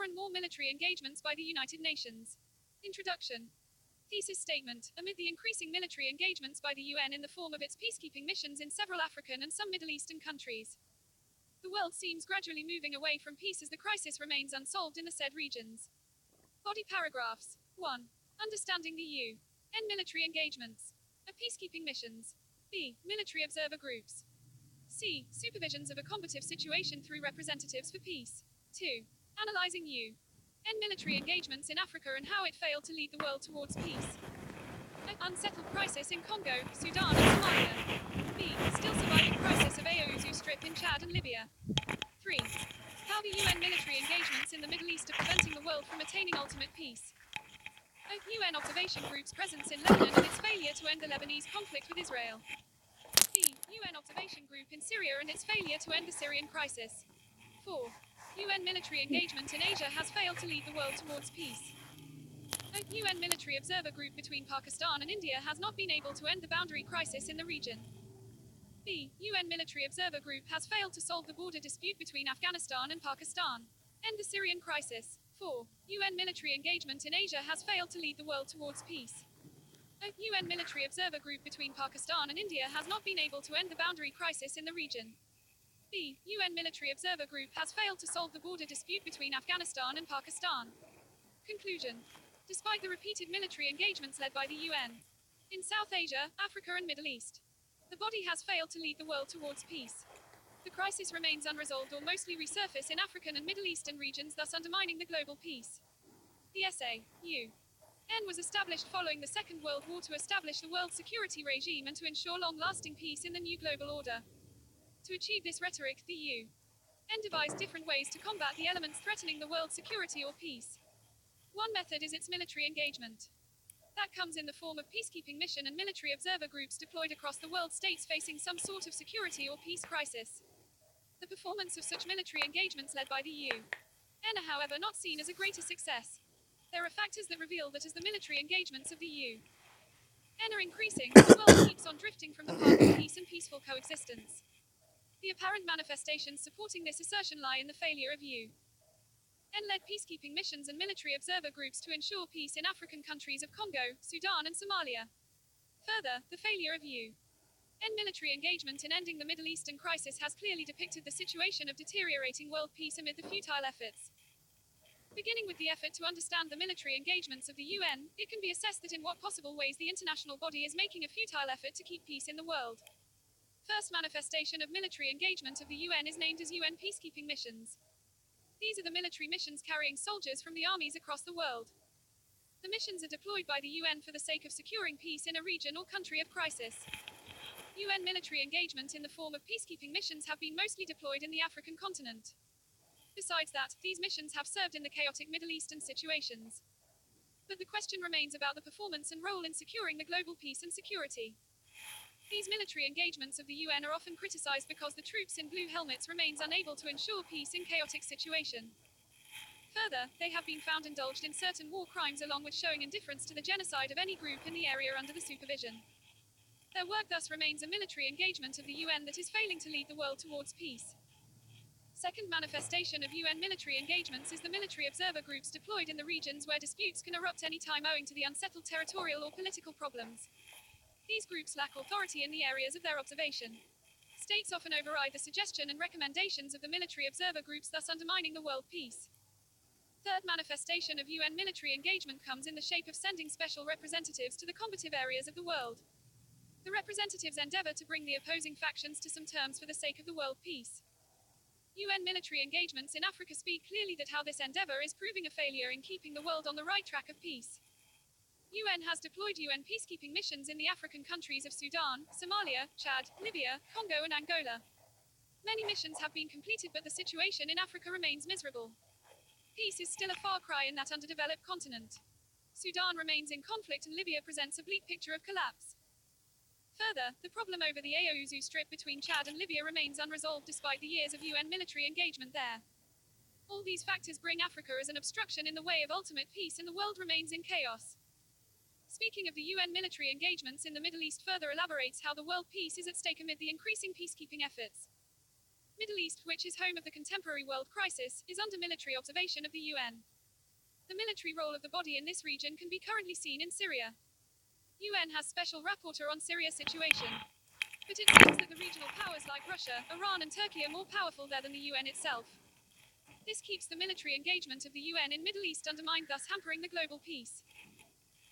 more and more military engagements by the United Nations. Introduction. Thesis statement. Amid the increasing military engagements by the UN in the form of its peacekeeping missions in several African and some Middle Eastern countries, the world seems gradually moving away from peace as the crisis remains unsolved in the said regions. Body paragraphs. 1. Understanding the UN military engagements. A. Peacekeeping missions. B. Military observer groups. C. Supervisions of a combative situation through representatives for peace. 2. Analyzing UN military engagements in Africa and how it failed to lead the world towards peace. A. Unsettled crisis in Congo, Sudan and Somalia. B. Still surviving crisis of Aouzou Strip in Chad and Libya. 3. How the UN military engagements in the Middle East are preventing the world from attaining ultimate peace. A. UN observation group's presence in Lebanon and its failure to end the Lebanese conflict with Israel. B. UN observation group in Syria and its failure to end the Syrian crisis. 4. UN military engagement in Asia has failed to lead the world towards peace. A UN military observer group between Pakistan and India has not been able to end the boundary crisis in the region. B. UN military observer group has failed to solve the border dispute between Afghanistan and Pakistan. End the Syrian crisis. 4. UN military engagement in Asia has failed to lead the world towards peace. A UN military observer group between Pakistan and India has not been able to end the boundary crisis in the region. B. UN military observer group has failed to solve the border dispute between Afghanistan and Pakistan. Conclusion. Despite the repeated military engagements led by the UN in South Asia, Africa and Middle East, the body has failed to lead the world towards peace. The crisis remains unresolved or mostly resurface in African and Middle Eastern regions, thus undermining the global peace. The essay, UN was established following the Second World War to establish the world security regime and to ensure long-lasting peace in the new global order. To achieve this rhetoric, the UN devised different ways to combat the elements threatening the world's security or peace. One method is its military engagement. That comes in the form of peacekeeping mission and military observer groups deployed across the world, states facing some sort of security or peace crisis. The performance of such military engagements led by the UN are, however, not seen as a greater success. There are factors that reveal that as the military engagements of the UN are increasing, the world keeps on drifting from the path of peace and peaceful coexistence. The apparent manifestations supporting this assertion lie in the failure of UN-led peacekeeping missions and military observer groups to ensure peace in African countries of Congo, Sudan and Somalia. Further, the failure of UN military engagement in ending the Middle Eastern crisis has clearly depicted the situation of deteriorating world peace amid the futile efforts. Beginning with the effort to understand the military engagements of the UN, it can be assessed that in what possible ways the international body is making a futile effort to keep peace in the world. First manifestation of military engagement of the UN is named as UN peacekeeping missions. These are the military missions carrying soldiers from the armies across the world. The missions are deployed by the UN for the sake of securing peace in a region or country of crisis. UN military engagement in the form of peacekeeping missions have been mostly deployed in the African continent. Besides that, these missions have served in the chaotic Middle Eastern situations. But the question remains about the performance and role in securing the global peace and security. These military engagements of the UN are often criticized because the troops in blue helmets remains unable to ensure peace in chaotic situation. Further, they have been found indulged in certain war crimes along with showing indifference to the genocide of any group in the area under the supervision. Their work thus remains a military engagement of the UN that is failing to lead the world towards peace. Second manifestation of UN military engagements is the military observer groups deployed in the regions where disputes can erupt any time owing to the unsettled territorial or political problems. These groups lack authority in the areas of their observation. States often override the suggestion and recommendations of the military observer groups, thus undermining the world peace. Third manifestation of UN military engagement comes in the shape of sending special representatives to the combative areas of the world. The representatives endeavor to bring the opposing factions to some terms for the sake of the world peace. UN military engagements in Africa speak clearly that how this endeavor is proving a failure in keeping the world on the right track of peace. UN has deployed UN peacekeeping missions in the African countries of Sudan, Somalia, Chad, Libya, Congo and Angola. Many missions have been completed, but the situation in Africa remains miserable. Peace is still a far cry in that underdeveloped continent. Sudan remains in conflict and Libya presents a bleak picture of collapse. Further, the problem over the Aouzou Strip between Chad and Libya remains unresolved despite the years of UN military engagement there. All these factors bring Africa as an obstruction in the way of ultimate peace, and the world remains in chaos. Speaking of the UN military engagements in the Middle East further elaborates how the world peace is at stake amid the increasing peacekeeping efforts. Middle East, which is home of the contemporary world crisis, is under military observation of the UN. The military role of the body in this region can be currently seen in Syria. UN has special rapporteur on Syria situation. But it seems that the regional powers like Russia, Iran and Turkey are more powerful there than the UN itself. This keeps the military engagement of the UN in Middle East undermined, thus hampering the global peace.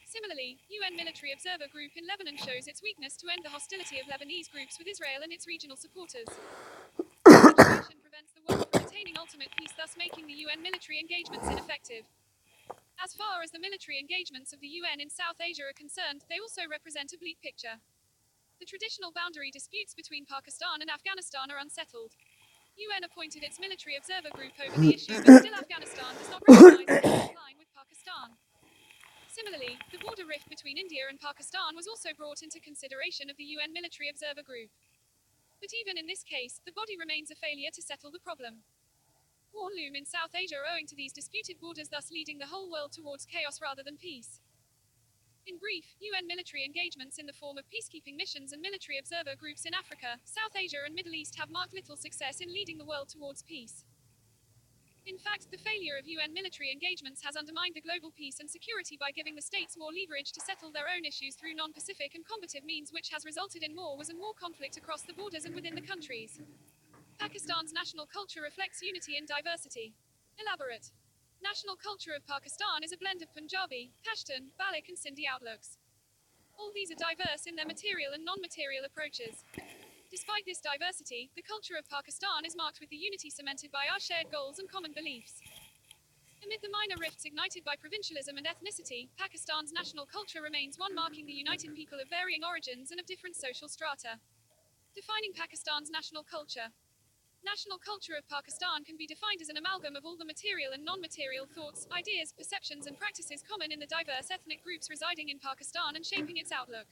Similarly, UN military observer group in Lebanon shows its weakness to end the hostility of Lebanese groups with Israel and its regional supporters. This situation prevents the world from attaining ultimate peace, thus making the UN military engagements ineffective. As far as the military engagements of the UN in South Asia are concerned, they also represent a bleak picture. The traditional boundary disputes between Pakistan and Afghanistan are unsettled. UN appointed its military observer group over the issue, but still Afghanistan does not recognize the line with Pakistan. Similarly, the border rift between India and Pakistan was also brought into consideration of the UN military observer group. But even in this case, the body remains a failure to settle the problem. War loom in South Asia owing to these disputed borders, thus leading the whole world towards chaos rather than peace. In brief, UN military engagements in the form of peacekeeping missions and military observer groups in Africa, South Asia and Middle East have marked little success in leading the world towards peace. In fact, the failure of UN military engagements has undermined the global peace and security by giving the states more leverage to settle their own issues through non-pacific and combative means, which has resulted in more wars and more conflict across the borders and within the countries. Pakistan's national culture reflects unity in diversity. Elaborate. National culture of Pakistan is a blend of Punjabi, Pashtun, Baloch and Sindhi outlooks. All these are diverse in their material and non-material approaches. Despite this diversity, the culture of Pakistan is marked with the unity cemented by our shared goals and common beliefs. Amid the minor rifts ignited by provincialism and ethnicity, Pakistan's national culture remains one marking the united people of varying origins and of different social strata. Defining Pakistan's national culture. National culture of Pakistan can be defined as an amalgam of all the material and non-material thoughts, ideas, perceptions and practices common in the diverse ethnic groups residing in Pakistan and shaping its outlook.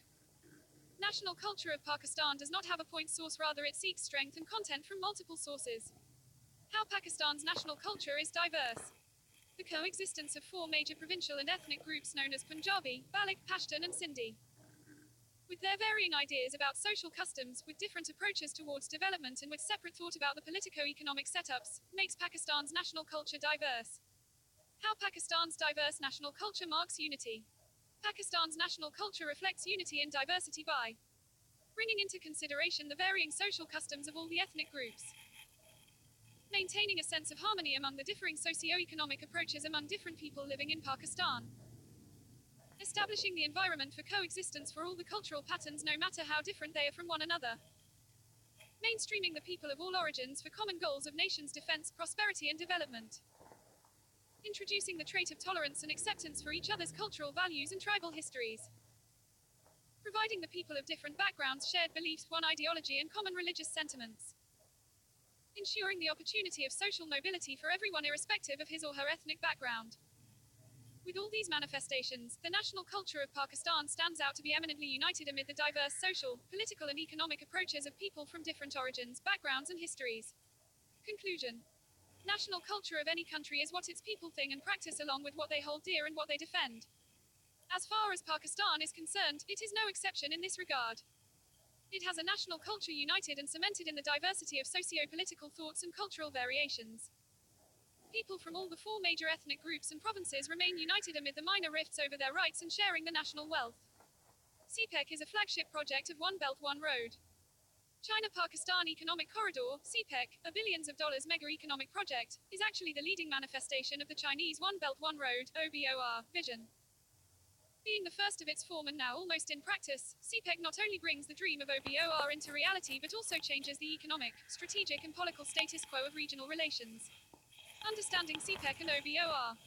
National culture of Pakistan does not have a point source, rather it seeks strength and content from multiple sources. How Pakistan's national culture is diverse. The coexistence of four major provincial and ethnic groups known as Punjabi, Baloch, Pashtun and Sindhi. With their varying ideas about social customs, with different approaches towards development and with separate thought about the politico-economic setups, makes Pakistan's national culture diverse. How Pakistan's diverse national culture marks unity. Pakistan's national culture reflects unity in diversity by bringing into consideration the varying social customs of all the ethnic groups, maintaining a sense of harmony among the differing socio-economic approaches among different people living in Pakistan, establishing the environment for coexistence for all the cultural patterns no matter how different they are from one another, mainstreaming the people of all origins for common goals of nations' defense, prosperity and development, introducing the trait of tolerance and acceptance for each other's cultural values and tribal histories, providing the people of different backgrounds shared beliefs, one ideology and common religious sentiments, ensuring the opportunity of social mobility for everyone irrespective of his or her ethnic background. With all these manifestations, the national culture of Pakistan stands out to be eminently united amid the diverse social, political and economic approaches of people from different origins, backgrounds and histories. Conclusion. National culture of any country is what its people think and practice along with what they hold dear and what they defend. As far as Pakistan is concerned, it is no exception in this regard. It has a national culture united and cemented in the diversity of socio-political thoughts and cultural variations. People from all the four major ethnic groups and provinces remain united amid the minor rifts over their rights and sharing the national wealth. CPEC is a flagship project of One Belt, One Road. China-Pakistan Economic Corridor, CPEC, a billions of dollars mega-economic project, is actually the leading manifestation of the Chinese One Belt, One Road, OBOR, vision. Being the first of its form and now almost in practice, CPEC not only brings the dream of OBOR into reality but also changes the economic, strategic and political status quo of regional relations. Understanding CPEC and OBOR.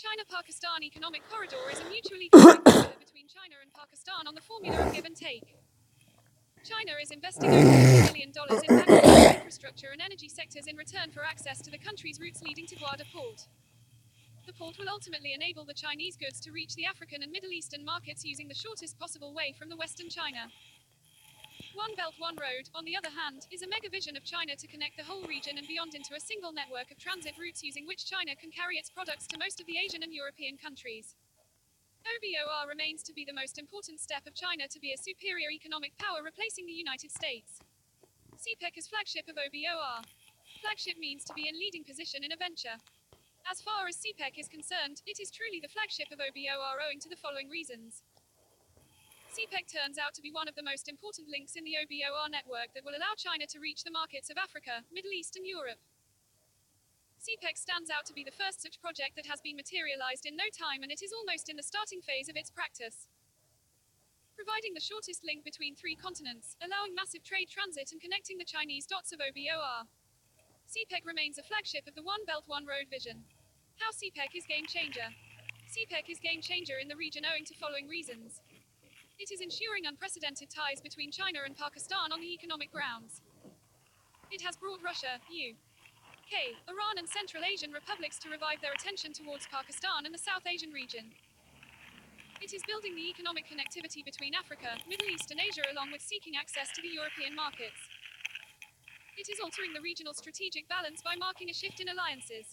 China-Pakistan Economic Corridor is a mutually beneficial corridor between China and Pakistan on the formula of give and take. China is investing over $50 billion in Pakistan's infrastructure and energy sectors in return for access to the country's routes leading to Gwadar port. The port will ultimately enable the Chinese goods to reach the African and Middle Eastern markets using the shortest possible way from the Western China. One Belt, One Road, on the other hand, is a mega vision of China to connect the whole region and beyond into a single network of transit routes using which China can carry its products to most of the Asian and European countries. OBOR remains to be the most important step of China to be a superior economic power replacing the United States. CPEC is flagship of OBOR. Flagship means to be in leading position in a venture. As far as CPEC is concerned, it is truly the flagship of OBOR owing to the following reasons. CPEC turns out to be one of the most important links in the OBOR network that will allow China to reach the markets of Africa, Middle East and Europe. CPEC stands out to be the first such project that has been materialized in no time, and it is almost in the starting phase of its practice. Providing the shortest link between three continents, allowing massive trade transit and connecting the Chinese dots of OBOR. CPEC remains a flagship of the One Belt One Road vision. How CPEC is game changer. CPEC is game changer in the region owing to following reasons. It is ensuring unprecedented ties between China and Pakistan on the economic grounds. It has brought Russia, UK, Iran and Central Asian republics to revive their attention towards Pakistan and the South Asian region. It is building the economic connectivity between Africa, Middle East and Asia along with seeking access to the European markets. It is altering the regional strategic balance by marking a shift in alliances.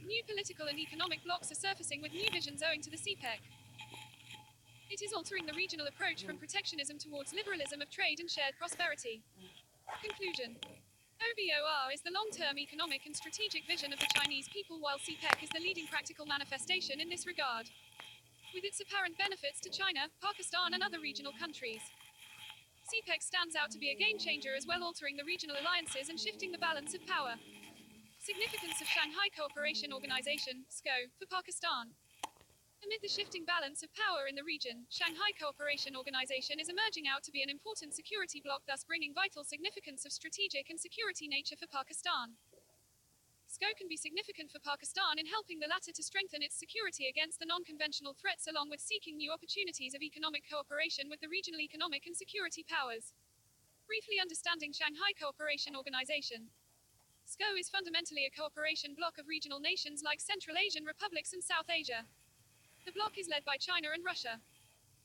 New political and economic blocs are surfacing with new visions owing to the CPEC. It is altering the regional approach from protectionism towards liberalism of trade and shared prosperity. Conclusion. OBOR is the long-term economic and strategic vision of the Chinese people, while CPEC is the leading practical manifestation in this regard, with its apparent benefits to China, Pakistan and other regional countries. CPEC stands out to be a game-changer as well, altering the regional alliances and shifting the balance of power. Significance of Shanghai Cooperation Organization, SCO, for Pakistan. Amid the shifting balance of power in the region, Shanghai Cooperation Organization is emerging out to be an important security bloc, thus bringing vital significance of strategic and security nature for Pakistan. SCO can be significant for Pakistan in helping the latter to strengthen its security against the non-conventional threats, along with seeking new opportunities of economic cooperation with the regional economic and security powers. Briefly understanding Shanghai Cooperation Organization. SCO is fundamentally a cooperation bloc of regional nations like Central Asian republics and South Asia. The bloc is led by China and Russia.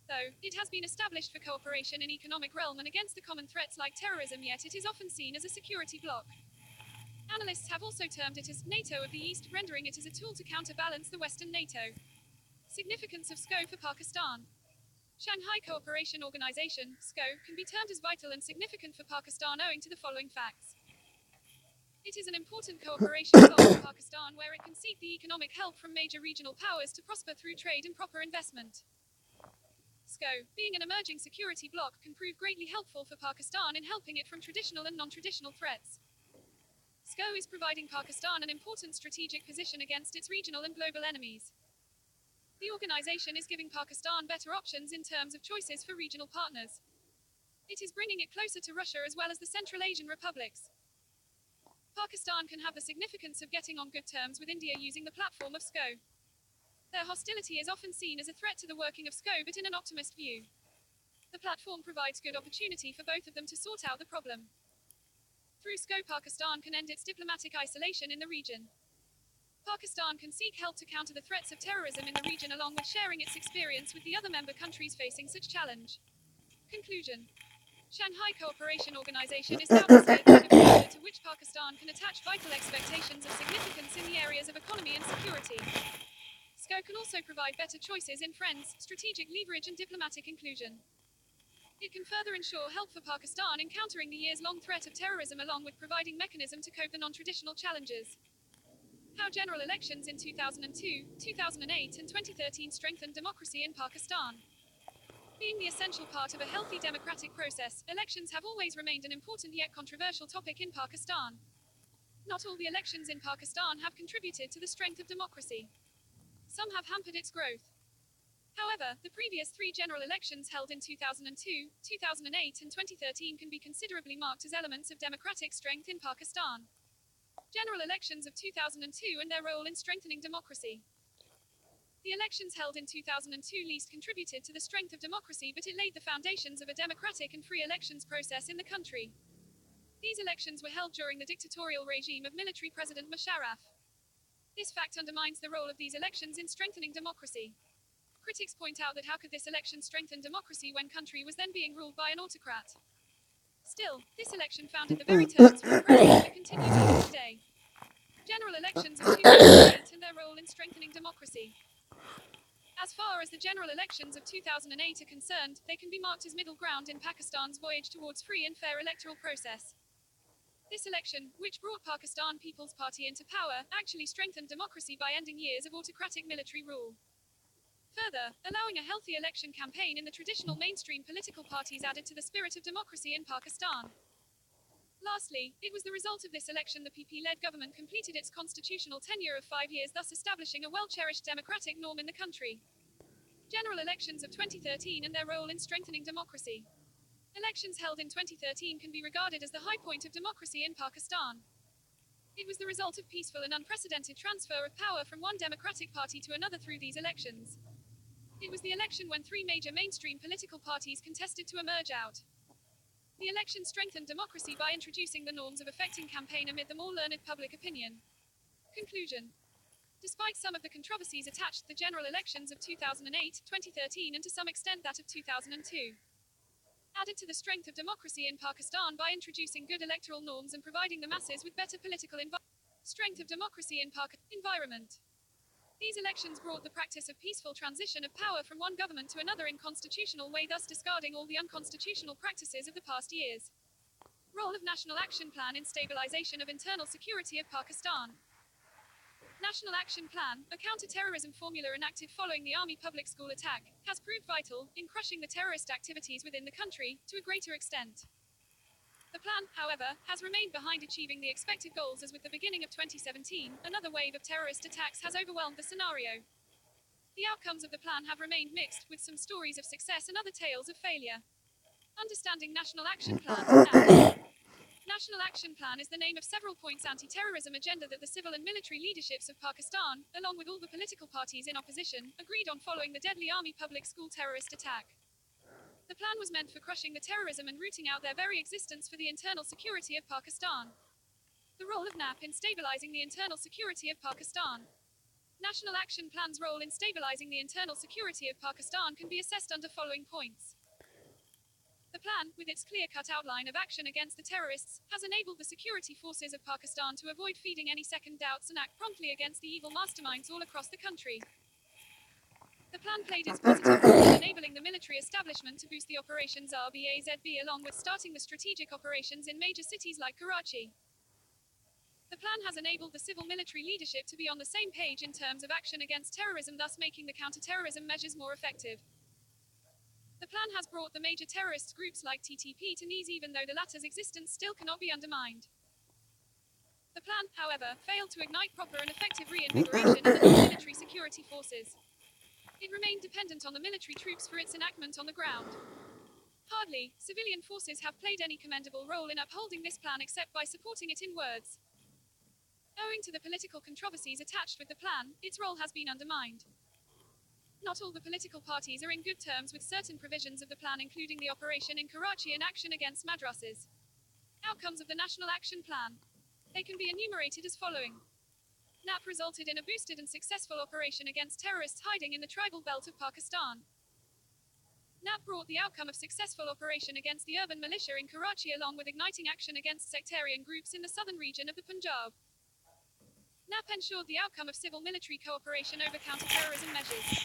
Though it has been established for cooperation in economic realm and against the common threats like terrorism, yet it is often seen as a security bloc. Analysts have also termed it as NATO of the East, rendering it as a tool to counterbalance the Western NATO. Significance of SCO for Pakistan. Shanghai Cooperation Organization, SCO, can be termed as vital and significant for Pakistan owing to the following facts. It is an important cooperation bloc for Pakistan where it can seek the economic help from major regional powers to prosper through trade and proper investment. SCO, being an emerging security bloc, can prove greatly helpful for Pakistan in helping it from traditional and non-traditional threats. SCO is providing Pakistan an important strategic position against its regional and global enemies. The organization is giving Pakistan better options in terms of choices for regional partners. It is bringing it closer to Russia as well as the Central Asian republics. Pakistan can have the significance of getting on good terms with India using the platform of SCO. Their hostility is often seen as a threat to the working of SCO, but in an optimist view. The platform provides good opportunity for both of them to sort out the problem. Through SCO, Pakistan can end its diplomatic isolation in the region. Pakistan can seek help to counter the threats of terrorism in the region along with sharing its experience with the other member countries facing such challenge. Conclusion. Shanghai Cooperation Organization is doubtlessly a kind of order to which Pakistan can attach vital expectations of significance in the areas of economy and security. SCO can also provide better choices in friends, strategic leverage and diplomatic inclusion. It can further ensure help for Pakistan in countering the years-long threat of terrorism along with providing mechanism to cope the non-traditional challenges. How general elections in 2002, 2008 and 2013 strengthened democracy in Pakistan. Being the essential part of a healthy democratic process, elections have always remained an important yet controversial topic in Pakistan. Not all the elections in Pakistan have contributed to the strength of democracy. Some have hampered its growth. However, the previous three general elections held in 2002, 2008 and 2013 can be considerably marked as elements of democratic strength in Pakistan. General elections of 2002 and their role in strengthening democracy. The elections held in 2002 least contributed to the strength of democracy, but it laid the foundations of a democratic and free elections process in the country. These elections were held during the dictatorial regime of military President Musharraf. This fact undermines the role of these elections in strengthening democracy. Critics point out that how could this election strengthen democracy when country was then being ruled by an autocrat? Still, this election founded the very terms for a process that continues even today. General elections of 2008 and their role in strengthening democracy. As far as the general elections of 2008 are concerned, they can be marked as middle ground in Pakistan's voyage towards free and fair electoral process. This election, which brought Pakistan People's Party into power, actually strengthened democracy by ending years of autocratic military rule. Further, allowing a healthy election campaign in the traditional mainstream political parties added to the spirit of democracy in Pakistan. Lastly, it was the result of this election the PP-led government completed its constitutional tenure of 5 years, thus establishing a well-cherished democratic norm in the country. General elections of 2013 and their role in strengthening democracy. Elections held in 2013 can be regarded as the high point of democracy in Pakistan. It was the result of peaceful and unprecedented transfer of power from one democratic party to another through these elections. It was the election when 3 major mainstream political parties contested to emerge out. The election strengthened democracy by introducing the norms of effecting campaign amid the more learned public opinion. Conclusion. Despite some of the controversies attached to the general elections of 2008, 2013 and to some extent that of 2002, added to the strength of democracy in Pakistan by introducing good electoral norms and providing the masses with better political strength of democracy in environment. These elections brought the practice of peaceful transition of power from one government to another in constitutional way, thus discarding all the unconstitutional practices of the past years. Role of National Action Plan in stabilisation of internal security of Pakistan. National Action Plan, a counter-terrorism formula enacted following the Army public school attack, has proved vital in crushing the terrorist activities within the country to a greater extent. The plan, however, has remained behind achieving the expected goals, as with the beginning of 2017, another wave of terrorist attacks has overwhelmed the scenario. The outcomes of the plan have remained mixed, with some stories of success and other tales of failure. Understanding National Action Plan. Now, National Action Plan is the name of several points anti-terrorism agenda that the civil and military leaderships of Pakistan, along with all the political parties in opposition, agreed on following the deadly Army public school terrorist attack. The plan was meant for crushing the terrorism and rooting out their very existence for the internal security of Pakistan. The role of NAP in stabilizing the internal security of Pakistan. National Action Plan's role in stabilizing the internal security of Pakistan can be assessed under following points. The plan, with its clear-cut outline of action against the terrorists, has enabled the security forces of Pakistan to avoid feeding any second doubts and act promptly against the evil masterminds all across the country. The plan played its positive role in enabling the military establishment to boost the operations RBAZB, along with starting the strategic operations in major cities like Karachi. The plan has enabled the civil military leadership to be on the same page in terms of action against terrorism, thus making the counter-terrorism measures more effective. The plan has brought the major terrorist groups like TTP to knees, even though the latter's existence still cannot be undermined. The plan, however, failed to ignite proper and effective reinvigoration in the military security forces. It remained dependent on the military troops for its enactment on the ground. Hardly, civilian forces have played any commendable role in upholding this plan except by supporting it in words. Owing to the political controversies attached with the plan, its role has been undermined. Not all the political parties are in good terms with certain provisions of the plan, including the operation in Karachi and action against madrasas. Outcomes of the National Action Plan. They can be enumerated as following. NAP resulted in a boosted and successful operation against terrorists hiding in the tribal belt of Pakistan. NAP brought the outcome of successful operation against the urban militia in Karachi, along with igniting action against sectarian groups in the southern region of the Punjab. NAP ensured the outcome of civil-military cooperation over counter-terrorism measures.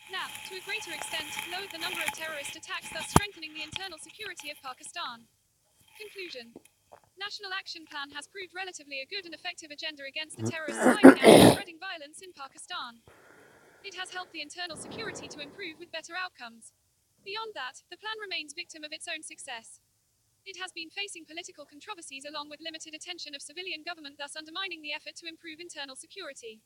NAP, to a greater extent, lowered the number of terrorist attacks, thus strengthening the internal security of Pakistan. Conclusion. National Action Plan has proved relatively a good and effective agenda against the terrorists hiding out and spreading violence in Pakistan. It has helped the internal security to improve with better outcomes. Beyond that, the plan remains victim of its own success. It has been facing political controversies along with limited attention of civilian government, thus undermining the effort to improve internal security.